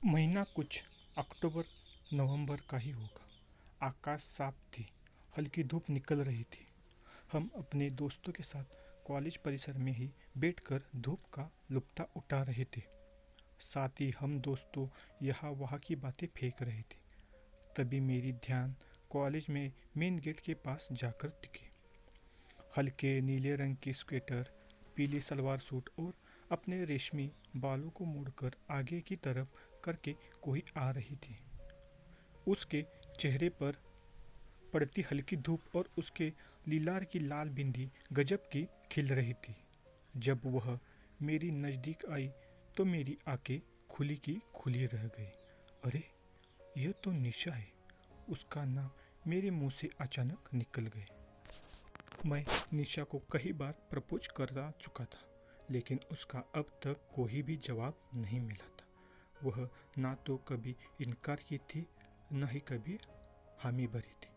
महीना कुछ अक्टूबर नवंबर का ही होगा। आकाश साफ थी, हल्की धूप निकल रही थी। हम अपने दोस्तों के साथ कॉलेज परिसर में ही बैठकर धूप का लुत्फ उठा रहे थे। साथ ही हम दोस्तों यहाँ वहाँ की बातें फेंक रहे थे। तभी मेरी ध्यान कॉलेज में मेन गेट के पास जाकर टिकी। हल्के नीले रंग की स्वेटर, पीली सलवार सूट और अपने रेशमी बालों को मोड़कर आगे की तरफ करके कोई आ रही थी। उसके चेहरे पर पड़ती हल्की धूप और उसके लीलार की लाल बिंदी गजब की खिल रही थी। जब वह मेरी नज़दीक आई तो मेरी आंखें खुली की खुली रह गई। अरे, यह तो निशा है। उसका नाम मेरे मुंह से अचानक निकल गए। मैं निशा को कई बार प्रपोज कर चुका था, लेकिन उसका अब तक कोई भी जवाब नहीं मिला था। वह ना तो कभी इनकार की थी, न ही कभी हामी भरी थी।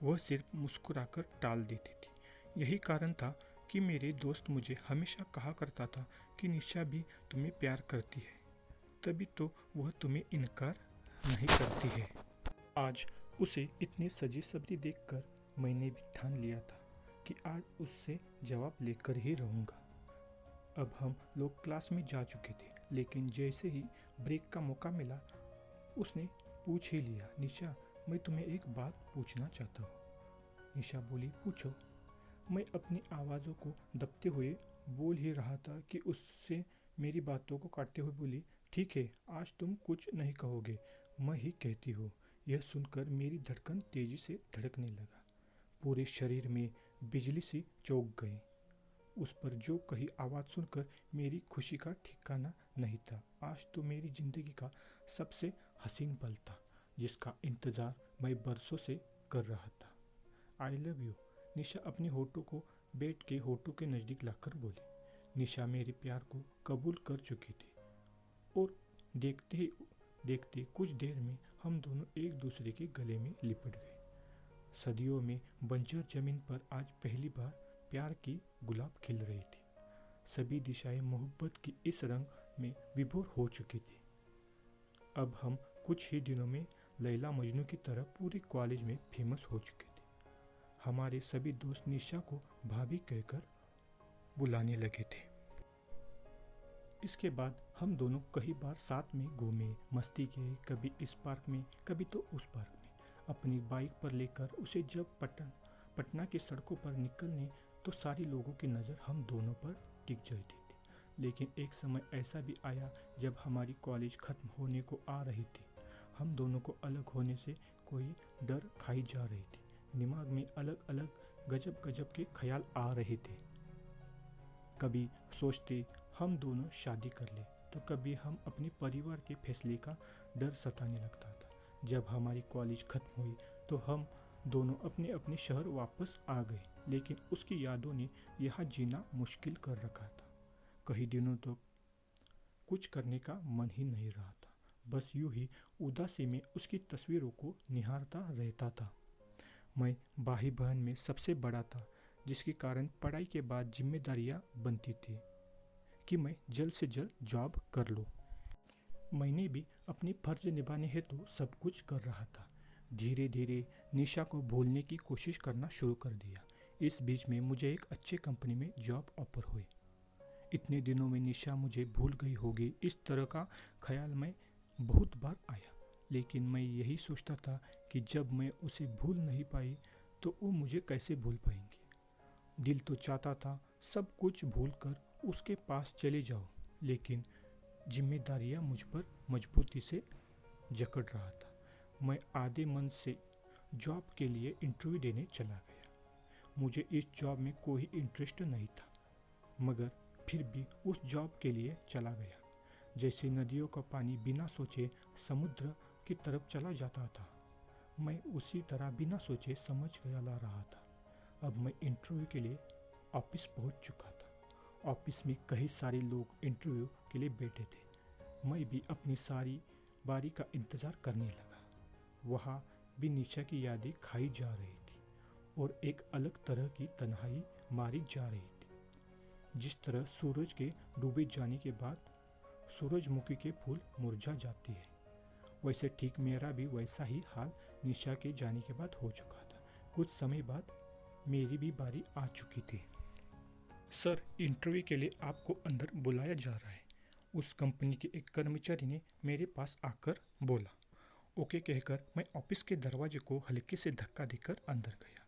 वह सिर्फ मुस्कुराकर टाल देती थी। यही कारण था कि मेरे दोस्त मुझे हमेशा कहा करता था कि निशा भी तुम्हें प्यार करती है, तभी तो वह तुम्हें इनकार नहीं करती है। आज उसे इतनी सजी सब्जी देखकर मैंने भी ठान लिया था कि आज उससे जवाब लेकर ही रहूँगा। अब हम लोग क्लास में जा चुके थे, लेकिन जैसे ही ब्रेक का मौका मिला उसने पूछ ही लिया, निशा, मैं तुम्हें एक बात पूछना चाहता हूँ। निशा बोली, पूछो। मैं अपनी आवाज़ों को दबते हुए बोल ही रहा था कि उससे मेरी बातों को काटते हुए बोली, ठीक है, आज तुम कुछ नहीं कहोगे, मैं ही कहती हूँ। यह सुनकर मेरी धड़कन तेजी से धड़कने लगा। पूरे शरीर में बिजली सी चौंक गई। उस पर जो कही आवाज़ सुनकर मेरी खुशी का ठिकाना नहीं था। आज तो मेरी ज़िंदगी का सबसे हसीन पल था, जिसका इंतज़ार मैं बरसों से कर रहा था। I love you. निशा अपने होठों को बैठ के होठों के नज़दीक लाकर बोली। निशा मेरे प्यार को कबूल कर चुकी थी और देखते ही देखते कुछ देर में हम दोनों एक दूसरे के गले में लिपट गए। सदियों में बंजर जमीन पर आज पहली बार प्यार की गुलाब खिल रही थी। सभी दिशाएं मोहब्बत की इस रंग में विभोर हो चुकी थी। अब हम कुछ ही दिनों में लैला मजनू की तरह पूरे कॉलेज में फेमस हो चुके थे। हमारे सभी दोस्त निशा को भाभी कहकर बुलाने लगे थे। इसके बाद हम दोनों कई बार साथ में घूमे, मस्ती किए, कभी इस पार्क में, कभी तो उस पार्क में। अपनी बाइक पर लेकर उसे जब पटना की सड़कों पर निकलने तो सारी लोगों की नज़र हम दोनों पर टिक जाती थी। लेकिन एक समय ऐसा भी आया जब हमारी कॉलेज ख़त्म होने को आ रही थी। हम दोनों को अलग होने से कोई डर खाई जा रही थी। दिमाग में अलग अलग गजब गजब के ख्याल आ रहे थे। कभी सोचते हम दोनों शादी कर ले, तो कभी हम अपने परिवार के फैसले का डर सताने लगता था। जब हमारी कॉलेज खत्म हुई तो हम दोनों अपने अपने शहर वापस आ गए, लेकिन उसकी यादों ने यहाँ जीना मुश्किल कर रखा था। कई दिनों तो कुछ करने का मन ही नहीं रहा था। बस यूं ही उदासी में उसकी तस्वीरों को निहारता रहता था। मैं भाई बहन में सबसे बड़ा था, जिसके कारण पढ़ाई के बाद जिम्मेदारियां बनती थी कि मैं जल्द से जल्द जॉब कर लूँ। मैंने भी अपनी फर्ज निभाने हेतु सब कुछ कर रहा था। धीरे धीरे निशा को भूलने की कोशिश करना शुरू कर दिया। इस बीच में मुझे एक अच्छे कंपनी में जॉब ऑफर हुई। इतने दिनों में निशा मुझे भूल गई होगी, इस तरह का ख्याल मैं बहुत बार आया। लेकिन मैं यही सोचता था कि जब मैं उसे भूल नहीं पाई तो वो मुझे कैसे भूल पाएंगी। दिल तो चाहता था सब कुछ भूल कर उसके पास चले जाओ, लेकिन जिम्मेदारियां मुझ पर मजबूती से जकड़ रहा था। मैं आधे मन से जॉब के लिए इंटरव्यू देने चला गया। मुझे इस जॉब में कोई इंटरेस्ट नहीं था, मगर फिर भी उस जॉब के लिए चला गया। जैसे नदियों का पानी बिना सोचे समुद्र की तरफ चला जाता था, मैं उसी तरह बिना सोचे समझ गया ला रहा था। अब मैं इंटरव्यू के लिए ऑफिस पहुंच चुका था। ऑफिस में कई सारे लोग इंटरव्यू के लिए बैठे थे। मैं भी अपनी सारी बारी का इंतज़ार करने लगा। वहाँ भी निशा की यादें खाई जा रही थी और एक अलग तरह की तन्हाई मारी जा रही थी। जिस तरह सूरज के डूबे जाने के बाद सूरजमुखी के फूल मुरझा जाती है, वैसे ठीक मेरा भी वैसा ही हाल निशा के जाने के बाद हो चुका था। कुछ समय बाद मेरी भी बारी आ चुकी थी। सर, इंटरव्यू के लिए आपको अंदर बुलाया जा रहा है, उस कंपनी के एक कर्मचारी ने मेरे पास आकर बोला। ओके कहकर मैं ऑफिस के दरवाजे को हल्के से धक्का देकर अंदर गया।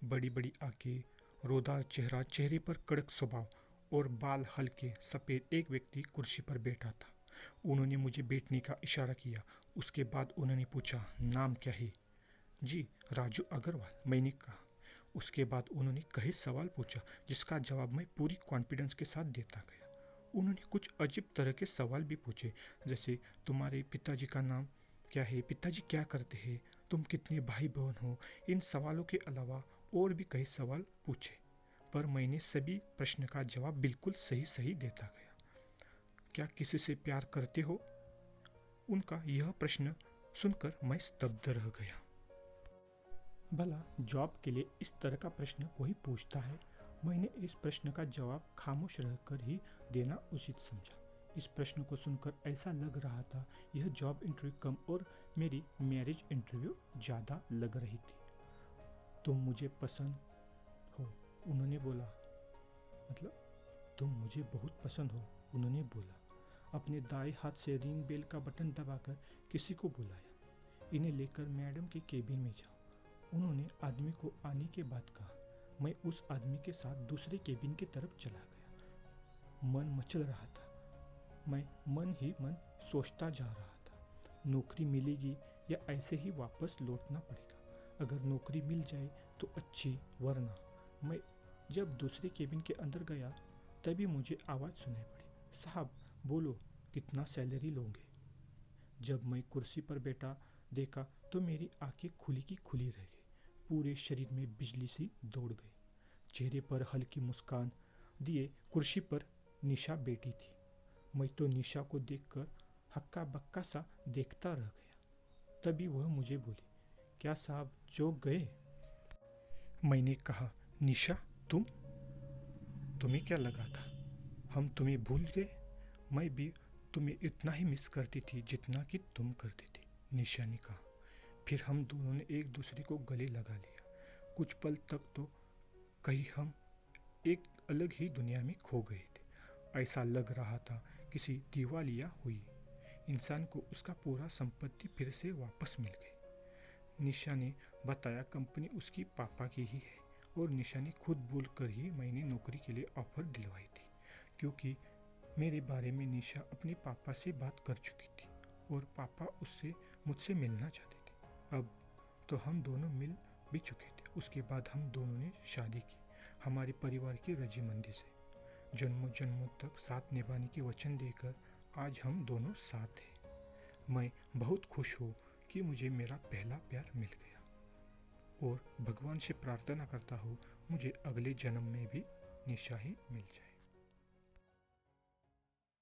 बड़ी बड़ी आंखें, रोदार चेहरा, चेहरे पर कड़क स्वभाव और बाल हल्के सफ़ेद एक व्यक्ति कुर्सी पर बैठा था। उन्होंने मुझे बैठने का इशारा किया। उसके बाद उन्होंने पूछा, नाम क्या है? जी, राजू अग्रवाल, मैंने कहा। उसके बाद उन्होंने कई सवाल पूछा जिसका जवाब मैं पूरी कॉन्फिडेंस के साथ देता गया। उन्होंने कुछ अजीब तरह के सवाल भी पूछे, जैसे तुम्हारे पिताजी का नाम क्या है, पिताजी क्या करते हैं, तुम कितने भाई बहन हो। इन सवालों के अलावा और भी कई सवाल पूछे, पर मैंने सभी प्रश्न का जवाब बिल्कुल सही सही देता गया। क्या किसी से प्यार करते हो? उनका यह प्रश्न सुनकर मैं स्तब्ध रह गया। भला जॉब के लिए इस तरह का प्रश्न कोई पूछता है? मैंने इस प्रश्न का जवाब खामोश रहकर ही देना उचित समझा। इस प्रश्न को सुनकर ऐसा लग रहा था यह जॉब इंटरव्यू कम और मेरी मैरिज इंटरव्यू ज़्यादा लग रही थी। तुम मुझे पसंद हो, उन्होंने बोला। मतलब तुम मुझे बहुत पसंद हो, उन्होंने बोला। अपने दाएं हाथ से रिंग बेल का बटन दबाकर किसी को बुलाया। इन्हें लेकर मैडम के केबिन में जाओ, उन्होंने आदमी को आने के बाद कहा। मैं उस आदमी के साथ दूसरे केबिन की तरफ चला गया। मन मचल रहा था। मैं मन ही मन सोचता जा रहा था, नौकरी मिलेगी या ऐसे ही वापस लौटना पड़ेगा। अगर नौकरी मिल जाए तो अच्छी, वरना। मैं जब दूसरे केबिन के अंदर गया तभी मुझे आवाज़ सुनाई पड़ी, साहब बोलो, कितना सैलरी लोगे? जब मैं कुर्सी पर बैठा देखा तो मेरी आंखें खुली की खुली रह गई। पूरे शरीर में बिजली सी दौड़ गई। चेहरे पर हल्की मुस्कान दिए कुर्सी पर निशा बैठी थी। मैं तो निशा को देखकर हक्का बक्का सा देखता रह गया। तभी वह मुझे बोली, क्या साहब चौंक गए? मैंने कहा, निशा तुम्हें क्या लगा था हम तुम्हें भूल गए? मैं भी तुम्हें इतना ही मिस करती थी जितना कि तुम करती थी, निशा ने कहा। फिर हम दोनों ने एक दूसरे को गले लगा लिया। कुछ पल तक तो कहीं हम एक अलग ही दुनिया में खो गए थे। ऐसा लग रहा था किसी दिवालिया हुई इंसान को उसका पूरा संपत्ति फिर से वापस मिल गई। निशा ने बताया कंपनी उसकी पापा की ही है और निशा ने खुद बोलकर ही मैंने नौकरी के लिए ऑफर दिलवाई थी, क्योंकि मेरे बारे में निशा अपने पापा से बात कर चुकी थी और पापा मुझसे मिलना चाहते थे। अब तो हम दोनों मिल भी चुके थे। उसके बाद हम दोनों ने शादी की, हमारे परिवार की रजीमंदी से। जन्मों जन्मों तक साथ निभाने की वचन देकर आज हम दोनों साथ हैं। मैं बहुत खुश हूँ कि मुझे मेरा पहला प्यार मिल गया और भगवान से प्रार्थना करता हूँ मुझे अगले जन्म में भी निशा ही मिल जाए।